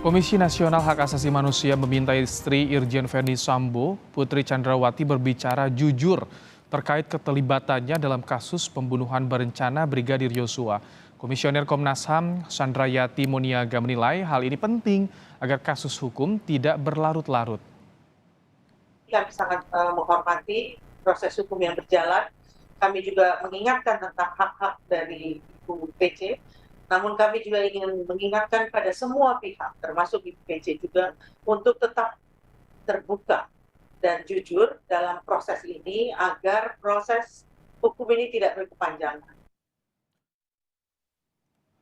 Komisi Nasional Hak Asasi Manusia meminta istri Irjen Verdi Sambo, Putri Chandrawati berbicara jujur terkait keterlibatannya dalam kasus pembunuhan berencana Brigadir Yosua. Komisioner Komnas HAM Sandrayati Muniaga menilai hal ini penting agar kasus hukum tidak berlarut-larut. Kami sangat menghormati proses hukum yang berjalan. Kami juga mengingatkan tentang hak-hak dari Ibu PC. Namun kami juga ingin mengingatkan pada semua pihak, termasuk Ibu PC juga, untuk tetap terbuka dan jujur dalam proses ini agar proses hukum ini tidak berkepanjangan.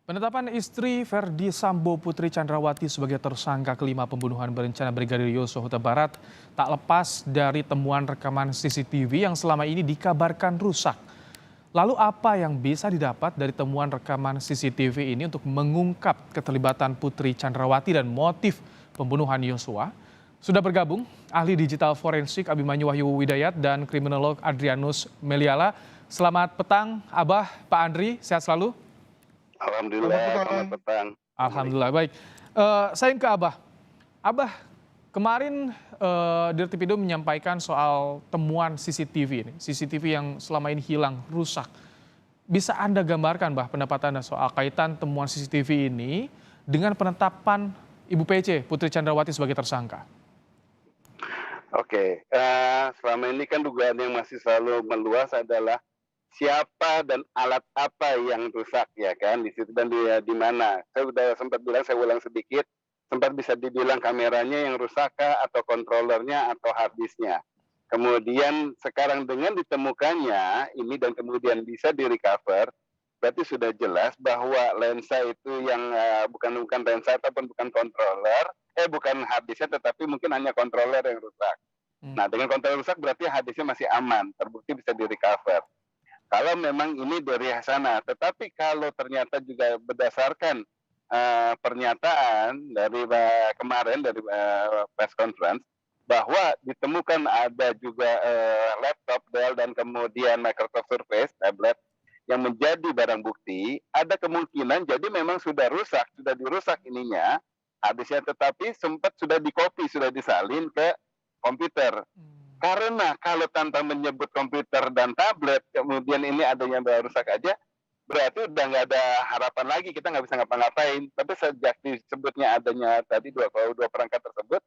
Penetapan istri Verdi Sambo Putri Chandrawati sebagai tersangka kelima pembunuhan berencana Brigadir Yosua Huta Barat tak lepas dari temuan rekaman CCTV yang selama ini dikabarkan rusak. Lalu apa yang bisa didapat dari temuan rekaman CCTV ini untuk mengungkap keterlibatan Putri Chandrawati dan motif pembunuhan Yosua? Sudah bergabung ahli digital forensik Abimanyu Wahyu Widayat dan kriminolog Adrianus Meliala. Selamat petang, Abah, Pak Andri, sehat selalu? Alhamdulillah, selamat petang. Alhamdulillah, baik. Saya ke Abah. Abah, kemarin Dirtipindo menyampaikan soal temuan CCTV ini. CCTV yang selama ini hilang, rusak. Bisa Anda gambarkan, Bah, pendapat Anda soal kaitan temuan CCTV ini dengan penetapan Ibu PC, Putri Chandrawati sebagai tersangka? Oke, selama ini kan dugaan yang masih selalu meluas adalah siapa dan alat apa yang rusak, ya kan, di situ dan di mana. Saya sudah sempat bilang, saya ulang sedikit, sempat bisa dibilang kameranya yang rusak atau kontrolernya atau hard disknya. Kemudian sekarang dengan ditemukannya ini dan kemudian bisa di-recover, berarti sudah jelas bahwa lensa itu yang bukan lensa ataupun bukan controller, bukan hard disknya tetapi mungkin hanya controller yang rusak. Nah, dengan controller rusak berarti hard disknya masih aman, terbukti bisa di-recover. Kalau memang ini dari sana, tetapi kalau ternyata juga berdasarkan pernyataan dari kemarin dari press conference bahwa ditemukan ada juga laptop Dell dan kemudian Microsoft Surface tablet yang menjadi barang bukti, ada kemungkinan jadi memang sudah rusak, sudah dirusak ininya habisnya, tetapi sempat sudah di-copy, sudah disalin ke komputer. Karena kalau tanpa menyebut komputer dan tablet, kemudian ini adanya baru rusak aja, berarti udah nggak ada harapan lagi, kita nggak bisa ngapa-ngapain. Tapi sejak disebutnya adanya tadi dua perangkat tersebut,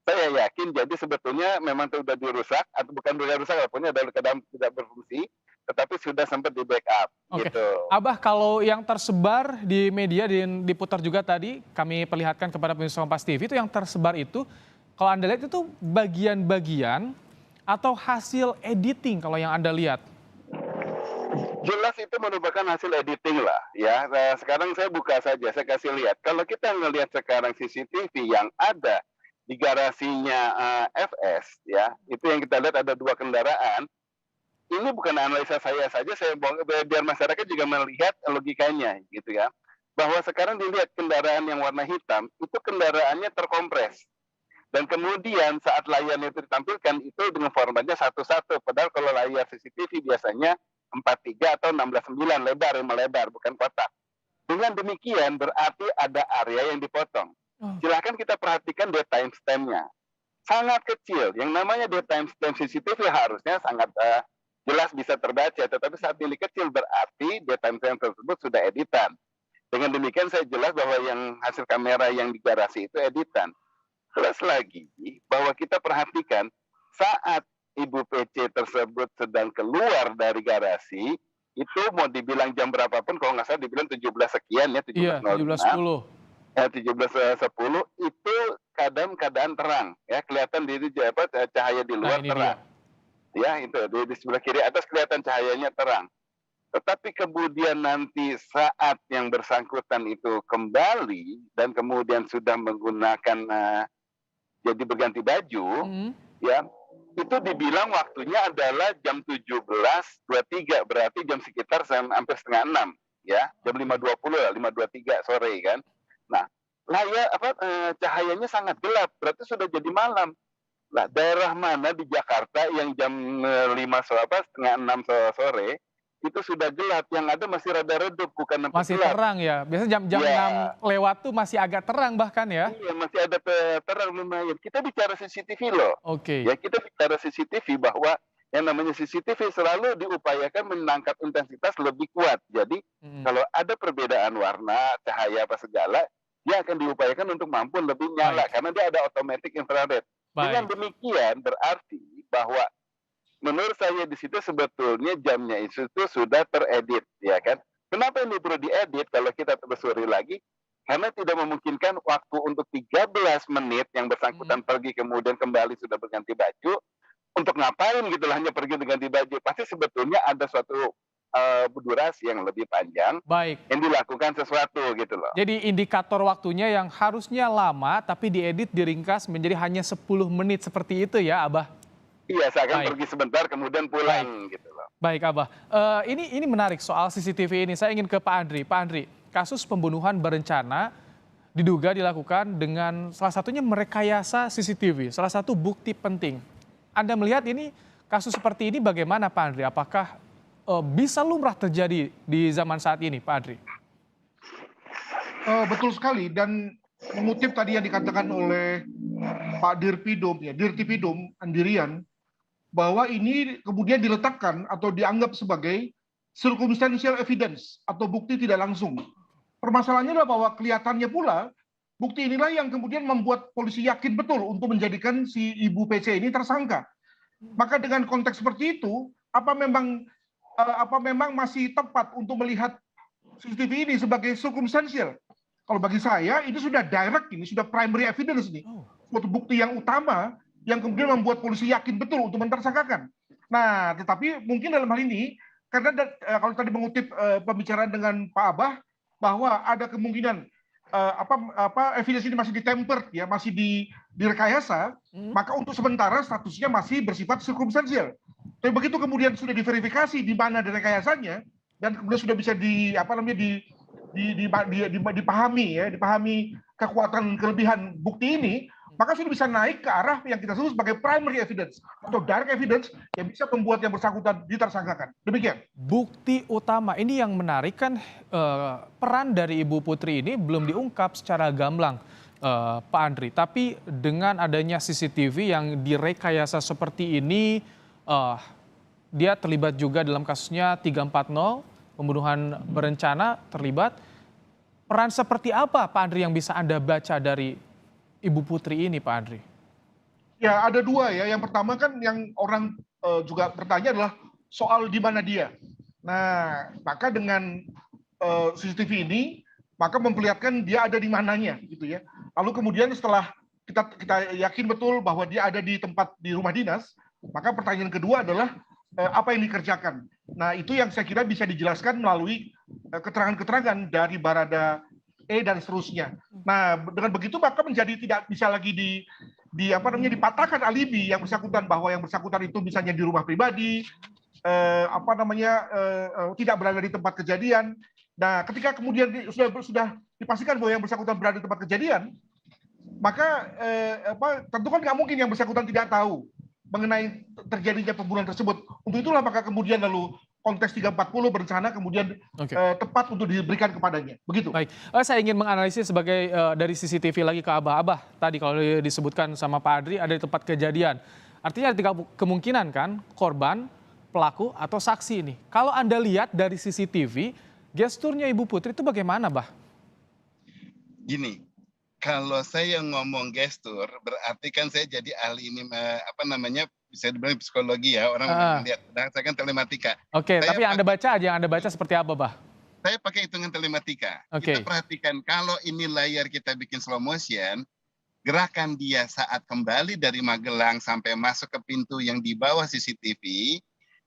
saya yakin jadi sebetulnya memang sudah dirusak, atau bukan sudah rusak, walaupun ada keadaan tidak berfungsi, tetapi sudah sempat di backup. Oke, Gitu. Abah, kalau yang tersebar di media dan diputar juga tadi, kami perlihatkan kepada pemirsa Kompas TV, itu yang tersebar itu, kalau Anda lihat itu bagian-bagian atau hasil editing kalau yang Anda lihat? Jelas itu merupakan hasil editing lah, ya. Nah, sekarang saya buka saja, saya kasih lihat. Kalau kita ngelihat sekarang CCTV yang ada di garasinya FS, ya, itu yang kita lihat ada 2 kendaraan. Ini bukan analisa saya saja, saya biar masyarakat juga melihat logikanya, gitu ya. Bahwa sekarang dilihat kendaraan yang warna hitam, itu kendaraannya terkompres. Dan kemudian saat layarnya itu ditampilkan itu dengan formatnya 1:1. Padahal kalau layar CCTV biasanya 4:3 atau 16:9 lebar, melebar, bukan kotak. Dengan demikian berarti ada area yang dipotong. Silahkan kita perhatikan date timestamp-nya. Sangat kecil. Yang namanya date timestamp CCTV harusnya sangat jelas bisa terbaca. Tetapi saat ini kecil berarti date timestamp tersebut sudah editan. Dengan demikian saya jelas bahwa yang hasil kamera yang di garasi itu editan. Plus lagi bahwa kita perhatikan saat Ibu PC tersebut sedang keluar dari garasi, itu mau dibilang jam berapapun, kalau nggak salah dibilang 17 sekian ya, 17.10. Iya, 17.10. 17.10 itu keadaan terang, ya, kelihatan di cahaya di luar terang. Ya, itu di sebelah kiri atas kelihatan cahayanya terang. Tetapi kemudian nanti saat yang bersangkutan itu kembali dan kemudian sudah menggunakan jadi berganti baju, ya, itu dibilang waktunya adalah jam 17.23, berarti jam sekitar hampir setengah 6, ya, jam 5.20 lah, 5.23 sore kan. Nah, layar cahayanya sangat gelap, berarti sudah jadi malam. Nah, daerah mana di Jakarta yang jam 5 setengah 6 sore itu sudah gelap, yang ada masih rada redup, bukan sampai Masih gelap. terang ya? Biasanya jam-jam 6 Ya, lewat tuh masih agak terang bahkan ya? iya masih ada terang lumayan. Kita bicara CCTV loh. Oke. Ya, kita bicara CCTV bahwa yang namanya CCTV selalu diupayakan menangkap intensitas lebih kuat. Jadi Mhm. kalau ada perbedaan warna, cahaya apa segala, dia akan diupayakan untuk mampu lebih nyala Baik, karena dia ada automatic infrared. Dengan baik. demikian berarti bahwa menurut saya di situ sebetulnya jamnya itu sudah teredit, ya kan? Kenapa ini perlu diedit kalau kita telusuri lagi? Karena tidak memungkinkan waktu untuk 13 menit yang Mhm. bersangkutan pergi kemudian kembali sudah berganti baju, untuk ngapain gitu lah, hanya pergi untuk ganti baju. Pasti sebetulnya ada suatu durasi yang lebih panjang Baik. yang dilakukan sesuatu gitu loh. Jadi indikator waktunya yang harusnya lama tapi diedit diringkas menjadi hanya 10 menit seperti itu ya, Abah? Iya, seakan Baik, pergi sebentar kemudian baik. pulang gitu loh. Baik, Abah. Ini menarik soal CCTV ini. Saya ingin ke Pak Andri. Pak Andri, kasus pembunuhan berencana diduga dilakukan dengan salah satunya merekayasa CCTV, salah satu bukti penting. Anda melihat ini kasus seperti ini bagaimana, Pak Andri? Apakah bisa lumrah terjadi di zaman saat ini, Pak Andri? Betul sekali, dan mengutip tadi yang dikatakan oleh Pak Dirpidum, ya, Dirtipidum Andirian, bahwa ini kemudian diletakkan atau dianggap sebagai circumstantial evidence atau bukti tidak langsung. Permasalahannya adalah bahwa kelihatannya pula bukti inilah yang kemudian membuat polisi yakin betul untuk menjadikan si Ibu PC ini tersangka. Maka dengan konteks seperti itu, apa memang masih tepat untuk melihat CCTV ini sebagai circumstantial? Kalau bagi saya ini sudah direct, ini sudah primary evidence nih, Oh, suatu bukti yang utama yang kemudian membuat polisi yakin betul untuk mentersangkakan. Nah, tetapi mungkin dalam hal ini karena kalau tadi mengutip pembicaraan dengan Pak Abah bahwa ada kemungkinan evidence ini masih ditempered ya, masih direkayasa, mhm. maka untuk sementara statusnya masih bersifat circumstantial. Tapi begitu kemudian sudah diverifikasi di mana direkayasanya dan kemudian sudah bisa dipahami kekuatan kelebihan bukti ini, maka sudah bisa naik ke arah yang kita sebut sebagai primary evidence atau direct evidence yang bisa membuat yang bersangkutan ditersangkakan. Demikian. Bukti utama ini yang menarik kan, peran dari Ibu Putri ini belum diungkap secara gamblang, Pak Andri. Tapi dengan adanya CCTV yang direkayasa seperti ini, dia terlibat juga dalam kasusnya 340, pembunuhan berencana terlibat. Peran seperti apa, Pak Andri, yang bisa Anda baca dari Ibu Putri ini, Pak Andri? Ya, ada dua ya. Yang pertama kan yang orang juga bertanya adalah soal di mana dia. Nah, maka dengan CCTV ini, maka memperlihatkan dia ada di mananya, gitu ya. Lalu kemudian setelah kita yakin betul bahwa dia ada di tempat di rumah dinas, maka pertanyaan kedua adalah apa yang dikerjakan. Nah, itu yang saya kira bisa dijelaskan melalui keterangan-keterangan dari Barada E dan seterusnya. Nah, dengan begitu maka menjadi tidak bisa lagi dipatahkan alibi yang bersangkutan bahwa yang bersangkutan itu misalnya di rumah pribadi, tidak berada di tempat kejadian. Nah, ketika kemudian sudah dipastikan bahwa yang bersangkutan berada di tempat kejadian, maka tentu kan nggak mungkin yang bersangkutan tidak tahu mengenai terjadinya pembunuhan tersebut. Untuk itulah maka kemudian lalu konteks 340 berencana kemudian tepat untuk diberikan kepadanya. Begitu. Baik, saya ingin menganalisis sebagai dari CCTV lagi ke Abah. Tadi kalau disebutkan sama Pak Adri ada di tempat kejadian. Artinya ada 3 kemungkinan kan, korban, pelaku, atau saksi ini. Kalau Anda lihat dari CCTV, gesturnya Ibu Putri itu bagaimana, Bah? Gini, kalau saya ngomong gestur, berarti kan saya jadi ahli ini, bisa dibilang psikologi ya, orang melihat. Nah, saya kan telematika. Oke, tapi yang Anda baca aja, yang Anda baca seperti apa, Bah? Saya pakai hitungan telematika. Oke. Kita perhatikan kalau ini layar kita bikin slow motion, gerakan dia saat kembali dari Magelang sampai masuk ke pintu yang di bawah CCTV,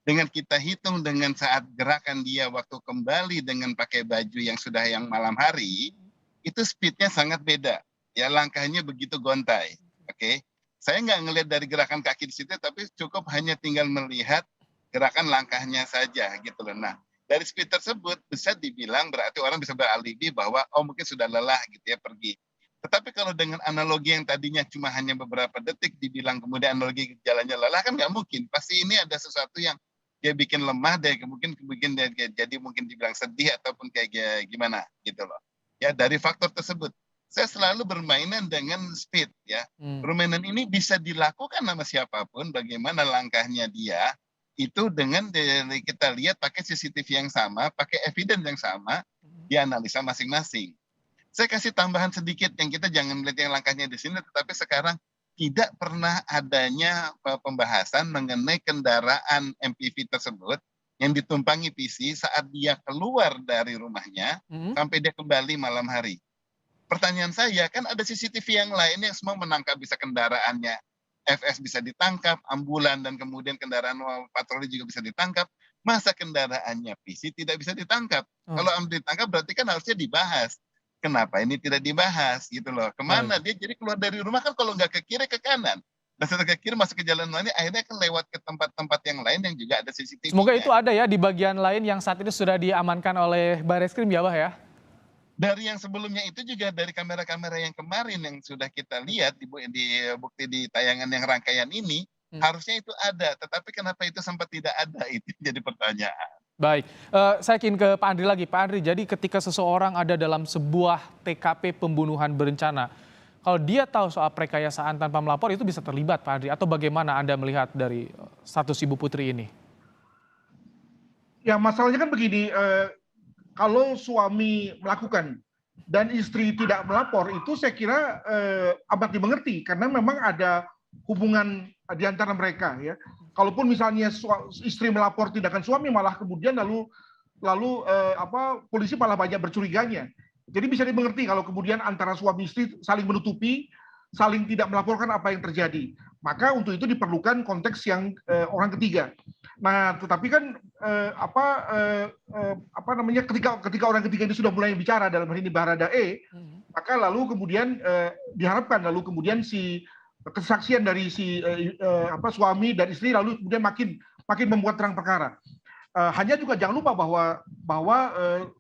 dengan kita hitung dengan saat gerakan dia waktu kembali dengan pakai baju yang sudah yang malam hari, itu speednya sangat beda. Ya, langkahnya begitu gontai. Oke. Saya nggak ngelihat dari gerakan kaki di situ, tapi cukup hanya tinggal melihat gerakan langkahnya saja gitu loh. Nah, dari speed tersebut bisa dibilang berarti orang bisa beralibi bahwa mungkin sudah lelah gitu ya pergi. Tetapi kalau dengan analogi yang tadinya cuma hanya beberapa detik dibilang kemudian analogi jalannya lelah kan nggak mungkin. Pasti ini ada sesuatu yang dia bikin lemah, dia mungkin bikin dia jadi mungkin dibilang sedih ataupun kayak gimana gitu loh. Ya dari faktor tersebut, saya selalu bermainan dengan speed ya. Permainan ini bisa dilakukan sama siapapun, bagaimana langkahnya dia, itu dengan kita lihat pakai CCTV yang sama, pakai evidence yang sama, dianalisa masing-masing. Saya kasih tambahan sedikit yang kita jangan lihat yang langkahnya di sini, tetapi sekarang tidak pernah adanya pembahasan mengenai kendaraan MPV tersebut yang ditumpangi PC saat dia keluar dari rumahnya sampai dia kembali malam hari. Pertanyaan saya, kan ada CCTV yang lain yang semua menangkap, bisa kendaraannya FS bisa ditangkap, ambulan dan kemudian kendaraan patroli juga bisa ditangkap. Masa kendaraannya PC tidak bisa ditangkap? Kalau ditangkap berarti kan harusnya dibahas. Kenapa ini tidak dibahas gitu loh? Kemana dia jadi keluar dari rumah kan kalau nggak ke kiri ke kanan. Dan setelah ke kiri masuk ke jalan lain, akhirnya kan lewat ke tempat-tempat yang lain yang juga ada CCTV. Semoga itu ada ya di bagian lain yang saat ini sudah diamankan oleh Barreskrim ya, Bah ya? Dari yang sebelumnya itu juga dari kamera-kamera yang kemarin yang sudah kita lihat di bukti di tayangan yang rangkaian ini, harusnya itu ada. Tetapi kenapa itu sempat tidak ada, itu jadi pertanyaan. Baik, saya ingin ke Pak Andri lagi. Pak Andri, jadi ketika seseorang ada dalam sebuah TKP pembunuhan berencana, kalau dia tahu soal prekayasaan tanpa melapor itu bisa terlibat, Pak Andri, atau bagaimana Anda melihat dari status Ibu Putri ini? Ya masalahnya kan begini, kalau suami melakukan dan istri tidak melapor itu saya kira amat dimengerti karena memang ada hubungan di antara mereka ya. Kalaupun misalnya istri melapor tindakan suami malah kemudian lalu polisi malah banyak bercuriganya. Jadi bisa dimengerti kalau kemudian antara suami istri saling menutupi, saling tidak melaporkan apa yang terjadi. Maka untuk itu diperlukan konteks yang orang ketiga. Nah, tetapi kan ketika orang ketiga ini sudah mulai bicara dalam hal ini Baradae, maka lalu kemudian diharapkan lalu kemudian si kesaksian dari si suami dan istri lalu kemudian makin membuat terang perkara. Hanya juga jangan lupa bahwa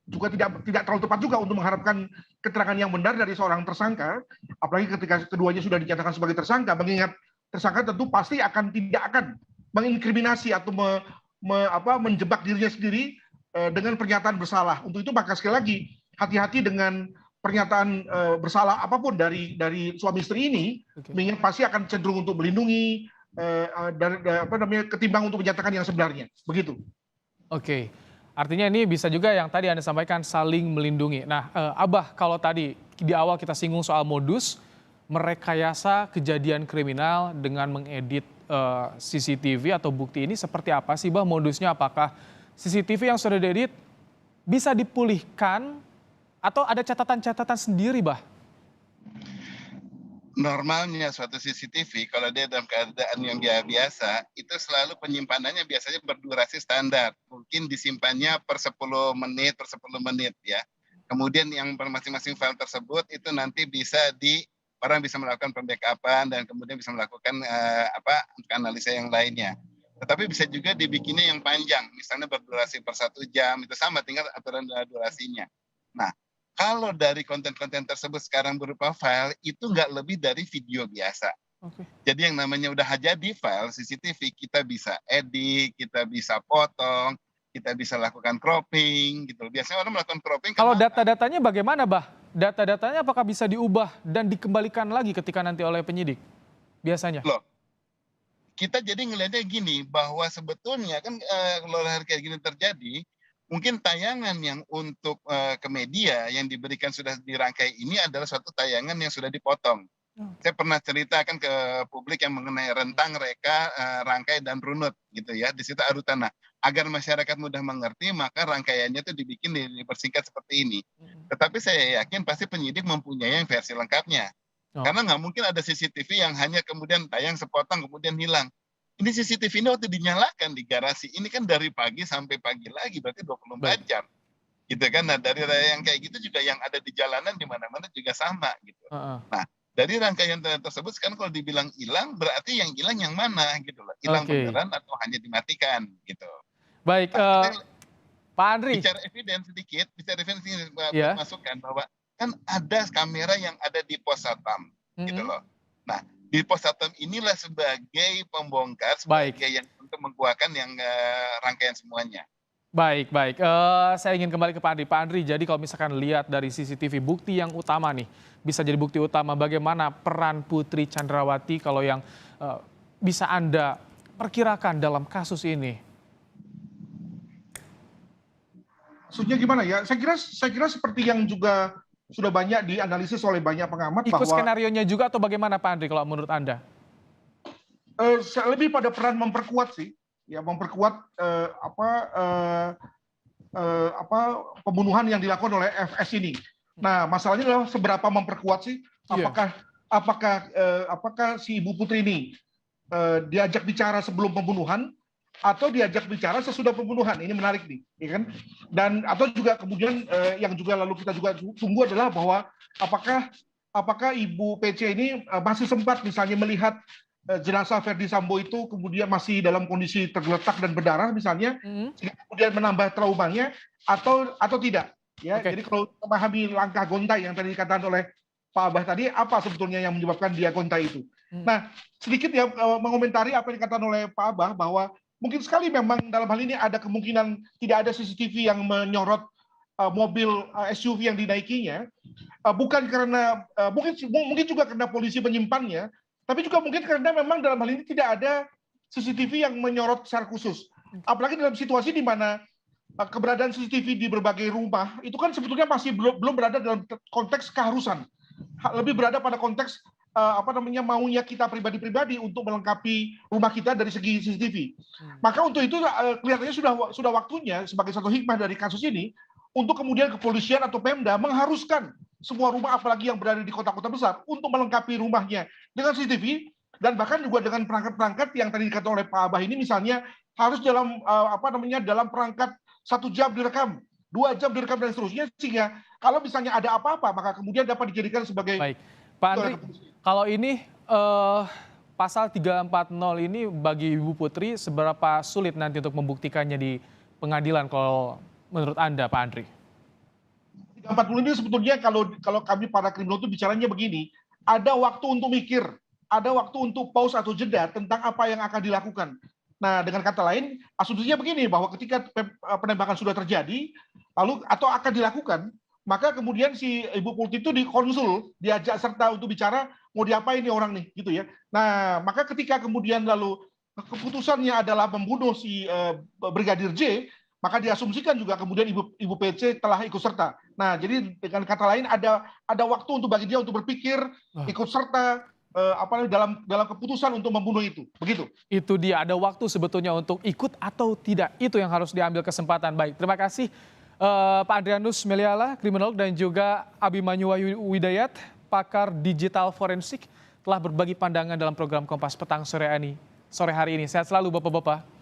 juga tidak terlalu tepat juga untuk mengharapkan keterangan yang benar dari seorang tersangka, apalagi ketika keduanya sudah dinyatakan sebagai tersangka, mengingat tersangka tentu pasti tidak akan menginkriminasi atau menjebak dirinya sendiri dengan pernyataan bersalah. Untuk itu maka sekali lagi hati-hati dengan pernyataan bersalah apapun dari suami istri ini, mengingat pasti akan cenderung untuk melindungi ketimbang untuk menyatakan yang sebenarnya. Begitu. Oke, artinya ini bisa juga yang tadi Anda sampaikan saling melindungi. Nah, Abah, kalau tadi di awal kita singgung soal modus merekayasa kejadian kriminal dengan mengedit CCTV atau bukti ini seperti apa sih, Bah, modusnya? Apakah CCTV yang sudah diedit bisa dipulihkan atau ada catatan-catatan sendiri, Bah? Normalnya suatu CCTV kalau dia dalam keadaan yang biasa itu selalu penyimpanannya biasanya berdurasi standar, mungkin disimpannya per 10 menit ya. Kemudian yang masing-masing file tersebut itu nanti bisa orang bisa melakukan pembackupan dan kemudian bisa melakukan analisa yang lainnya. Tetapi bisa juga dibikinnya yang panjang, misalnya berdurasi per 1 jam, itu sama, tinggal aturan durasinya. Nah, kalau dari konten-konten tersebut sekarang berupa file, itu nggak lebih dari video biasa. Jadi yang namanya udah jadi file CCTV, kita bisa edit, kita bisa potong, kita bisa lakukan cropping, gitu. Biasanya orang melakukan cropping. Kalau data-datanya bagaimana, Bah? Data-datanya apakah bisa diubah dan dikembalikan lagi ketika nanti oleh penyidik? Biasanya. Loh, kita jadi ngelihatnya gini, bahwa sebetulnya kan kalau hal kayak gini terjadi, mungkin tayangan yang untuk ke media yang diberikan sudah dirangkai ini adalah suatu tayangan yang sudah dipotong. Saya pernah ceritakan ke publik yang mengenai rentang, reka, rangkai, dan runut gitu ya. Di situ arutan. Nah, agar masyarakat mudah mengerti, maka rangkaiannya itu dibikin dipersingkat seperti ini. Tetapi saya yakin pasti penyidik mempunyai yang versi lengkapnya. Karena nggak mungkin ada CCTV yang hanya kemudian tayang sepotong kemudian hilang. Ini CCTV ini waktu dinyalakan di garasi, ini kan dari pagi sampai pagi lagi, berarti 24 jam. Gitu kan, nah dari yang kayak gitu juga yang ada di jalanan di mana-mana juga sama gitu. Nah, dari rangkaian tersebut sekarang kalau dibilang hilang, berarti yang hilang yang mana gitu loh. Hilang beneran atau hanya dimatikan gitu. Baik, Pak Andri. Bicara evidence sedikit, masukan bahwa kan ada kamera yang ada di pos satpam gitu loh. Nah, di postmortem inilah sebagai pembongkar, Baik. sebagai yang untuk menguatkan yang rangkaian semuanya. Baik, baik. Saya ingin kembali ke Pak Andri. Pak Andri, jadi kalau misalkan lihat dari CCTV, bukti yang utama nih, bisa jadi bukti utama bagaimana peran Putri Chandrawati kalau yang bisa Anda perkirakan dalam kasus ini? Maksudnya gimana ya? Saya kira seperti yang juga sudah banyak dianalisis oleh banyak pengamat Ikut bahwa skenarionya juga atau bagaimana Pak Andri kalau menurut Anda? lebih pada peran memperkuat sih, ya memperkuat pembunuhan yang dilakukan oleh FS ini. Nah, masalahnya adalah seberapa memperkuat sih? Iya. Apakah si Ibu Putri ini diajak bicara sebelum pembunuhan atau diajak bicara sesudah pembunuhan? Ini menarik nih, ya kan? Dan atau juga kemudian yang juga lalu kita juga tunggu adalah bahwa apakah Ibu PC ini masih sempat misalnya melihat jenazah Verdi Sambo itu kemudian masih dalam kondisi tergeletak dan berdarah misalnya, sehingga kemudian menambah traumanya atau tidak, ya. Oke. Jadi kalau memahami langkah gontai yang tadi dikatakan oleh Pak Abah tadi, apa sebetulnya yang menyebabkan dia gontai itu? Nah, sedikit ya mengomentari apa yang dikatakan oleh Pak Abah bahwa mungkin sekali memang dalam hal ini ada kemungkinan tidak ada CCTV yang menyorot mobil SUV yang dinaikinya, bukan karena mungkin juga karena polisi menyimpannya, tapi juga mungkin karena memang dalam hal ini tidak ada CCTV yang menyorot secara khusus. Apalagi dalam situasi di mana keberadaan CCTV di berbagai rumah itu kan sebetulnya masih belum berada dalam konteks keharusan. Lebih berada pada konteks maunya kita pribadi-pribadi untuk melengkapi rumah kita dari segi CCTV. Maka untuk itu kelihatannya sudah waktunya sebagai satu hikmah dari kasus ini untuk kemudian kepolisian atau Pemda mengharuskan semua rumah apalagi yang berada di kota-kota besar untuk melengkapi rumahnya dengan CCTV dan bahkan juga dengan perangkat-perangkat yang tadi dikatakan oleh Pak Abah ini, misalnya harus dalam dalam perangkat 1 jam direkam, 2 jam direkam dan seterusnya, sehingga kalau misalnya ada apa-apa maka kemudian dapat dijadikan sebagai. Baik, Pak Andri, kalau ini pasal 340 ini bagi Ibu Putri seberapa sulit nanti untuk membuktikannya di pengadilan kalau menurut Anda, Pak Andri? 340 ini sebetulnya kalau kami para kriminal itu bicaranya begini, ada waktu untuk mikir, ada waktu untuk pause atau jeda tentang apa yang akan dilakukan. Nah, dengan kata lain, asumsinya begini, bahwa ketika penembakan sudah terjadi, lalu atau akan dilakukan, maka kemudian si Ibu Putri itu dikonsul, diajak serta untuk bicara, mau diapain nih orang nih, gitu ya. Nah, maka ketika kemudian lalu keputusannya adalah membunuh si Brigadir J, maka diasumsikan juga kemudian Ibu PC telah ikut serta. Nah, jadi dengan kata lain ada waktu untuk bagi dia untuk berpikir, ikut serta dalam keputusan untuk membunuh itu. Begitu. Itu dia, ada waktu sebetulnya untuk ikut atau tidak. Itu yang harus diambil kesempatan. Baik, terima kasih Pak Adrianus Meliala, kriminolog, dan juga Abimanyu Widayat, pakar digital forensik, telah berbagi pandangan dalam program Kompas Petang sore hari ini. Sehat selalu Bapak-Bapak.